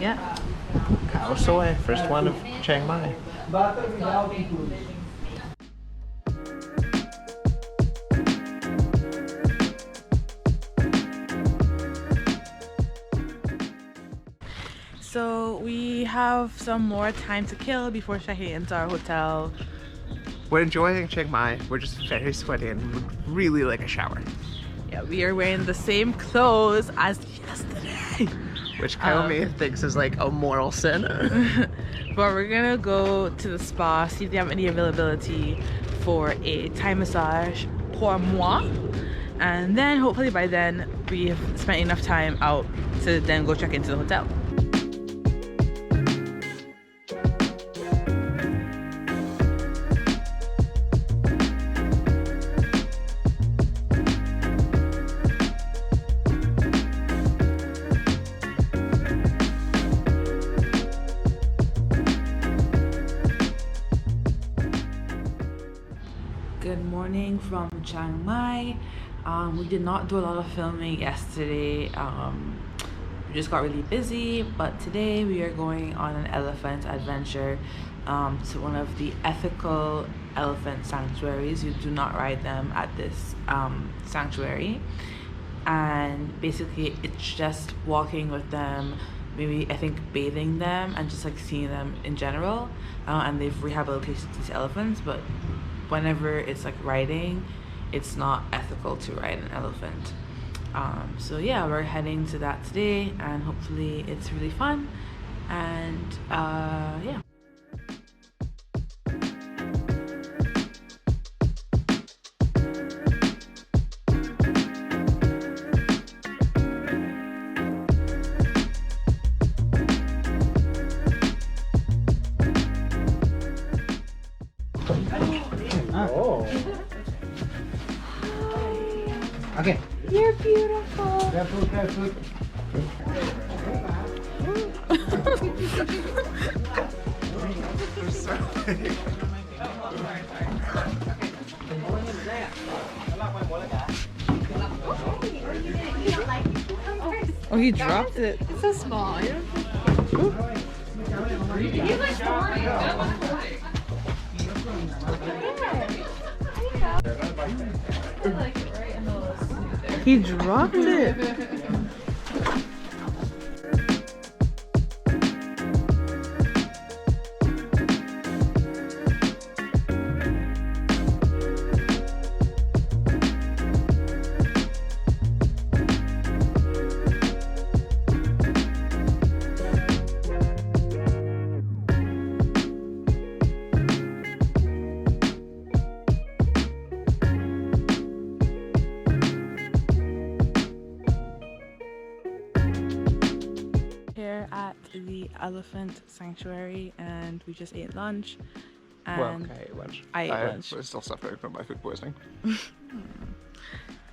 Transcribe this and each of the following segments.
Yeah. Khao soy, first one of Chiang Mai. So we have some more time to kill before checking into our hotel. We're enjoying Chiang Mai. We're just very sweaty and would really like a shower. Yeah, we are wearing the same clothes as yesterday. Which Kaomi thinks is like a moral sin. But we're gonna go to the spa, see if they have any availability for a Thai massage pour moi. And then hopefully by then we've spent enough time out to then go check into the hotel. Good morning from Chiang Mai. We did not do a lot of filming yesterday. We just got really busy, but today we are going on an elephant adventure to one of the ethical elephant sanctuaries. You do not ride them at this sanctuary, and basically it's just walking with them, maybe I think bathing them and just like seeing them in general. And they've rehabilitated these elephants, but whenever it's like riding, it's not ethical to ride an elephant. So yeah, we're heading to that today, and hopefully it's really fun. And yeah. Oh. Okay. You're beautiful. Careful, careful. Oh, he dropped it. It's so small. You He dropped it. Here at the elephant sanctuary, and we just ate lunch. And Well, okay, I ate lunch. I ate lunch. was still suffering from my food poisoning.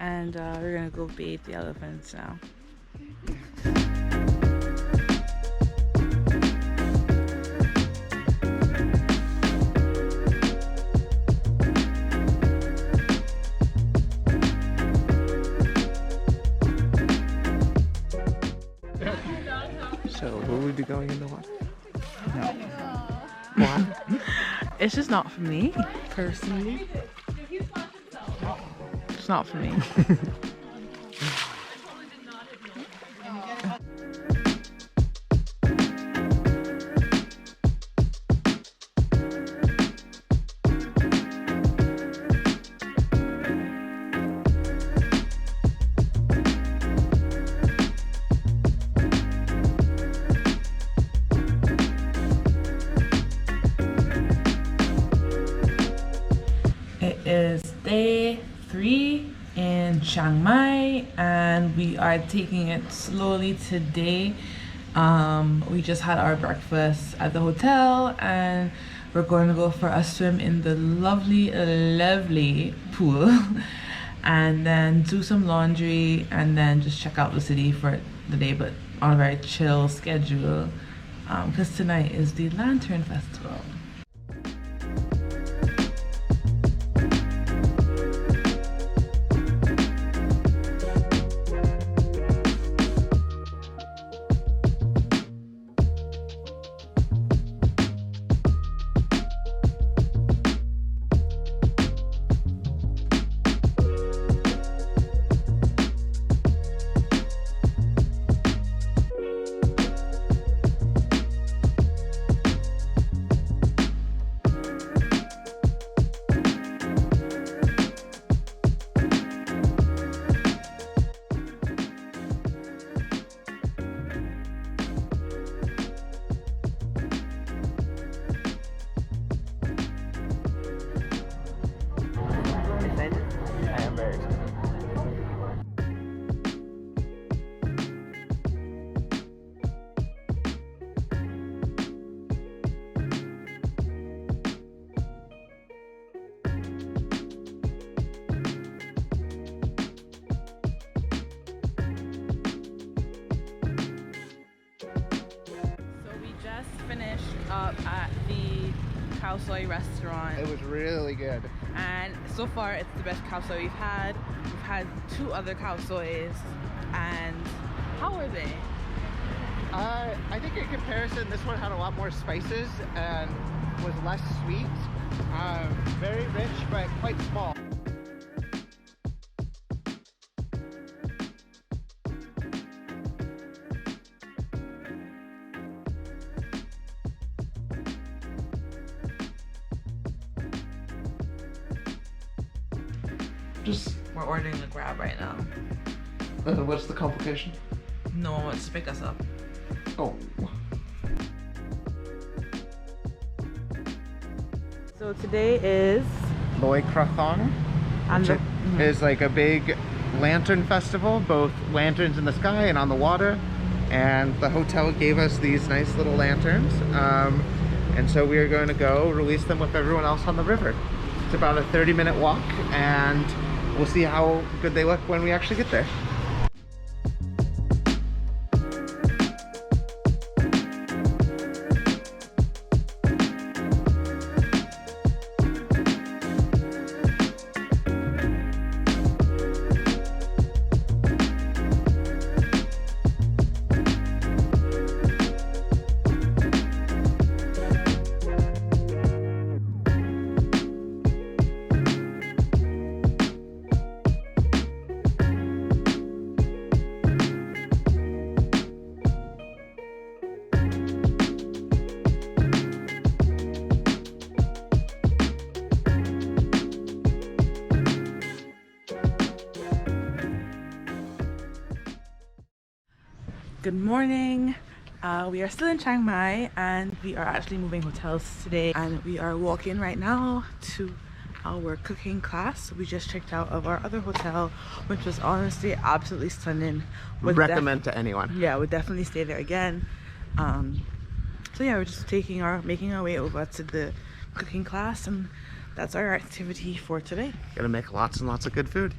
And we're gonna go bathe the elephants now. So, will we be going in the water? No. Why? It's just not for me, personally. It's not for me. It is day 3 in Chiang Mai, and we are taking it slowly today. We just had our breakfast at the hotel, and we're going to go for a swim in the lovely pool and then do some laundry, and then just check out the city for the day, but on a very chill schedule, because tonight is the Lantern Festival. up at the khao soi restaurant. It was really good. And so far it's the best khao soi we've had. We've had 2 other khao sois, and how were they? I think in comparison, this one had a lot more spices and was less sweet. Very rich, but quite small. We're ordering a Grab right now. What's the complication? No one wants to pick us up. Oh. So today is Loy Krathong, and which is like a big lantern festival, both lanterns in the sky and on the water. And the hotel gave us these nice little lanterns. And so we are going to go release them with everyone else on the river. It's about a 30-minute walk, and we'll see how good they look when we actually get there. Good morning. We are still in Chiang Mai, and we are actually moving hotels today, and we are walking right now to our cooking class. We just checked out of our other hotel, which was honestly absolutely stunning. Would recommend to anyone. Yeah, would definitely stay there again. So yeah, we're just making our way over to the cooking class, and that's our activity for today. Gonna make lots and lots of good food.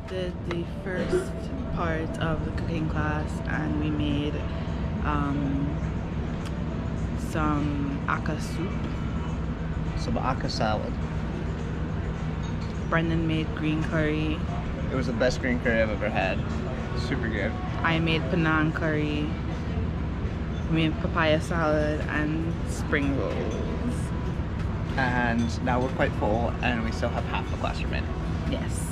Did the first part of the cooking class, and we made some aka soup. Some aka salad. Brendan made green curry. It was the best green curry I've ever had. Super good. I made Penang curry. We made papaya salad and spring rolls. And now we're quite full, and we still have half the class remaining. Yes.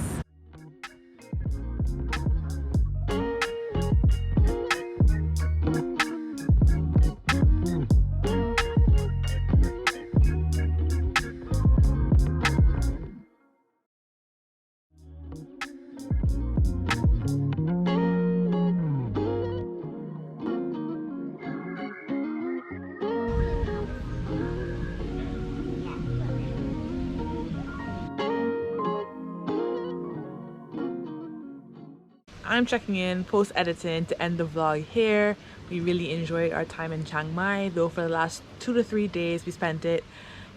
I'm checking in post-editing to end the vlog here. We really enjoyed our time in Chiang Mai, though for the last 2 to 3 days we spent it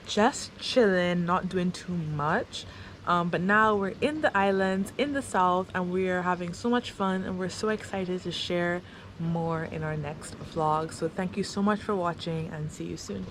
just chilling, not doing too much. But now we're in the islands in the south and we're having so much fun and we're so excited to share more in our next vlog. So thank you so much for watching and see you soon.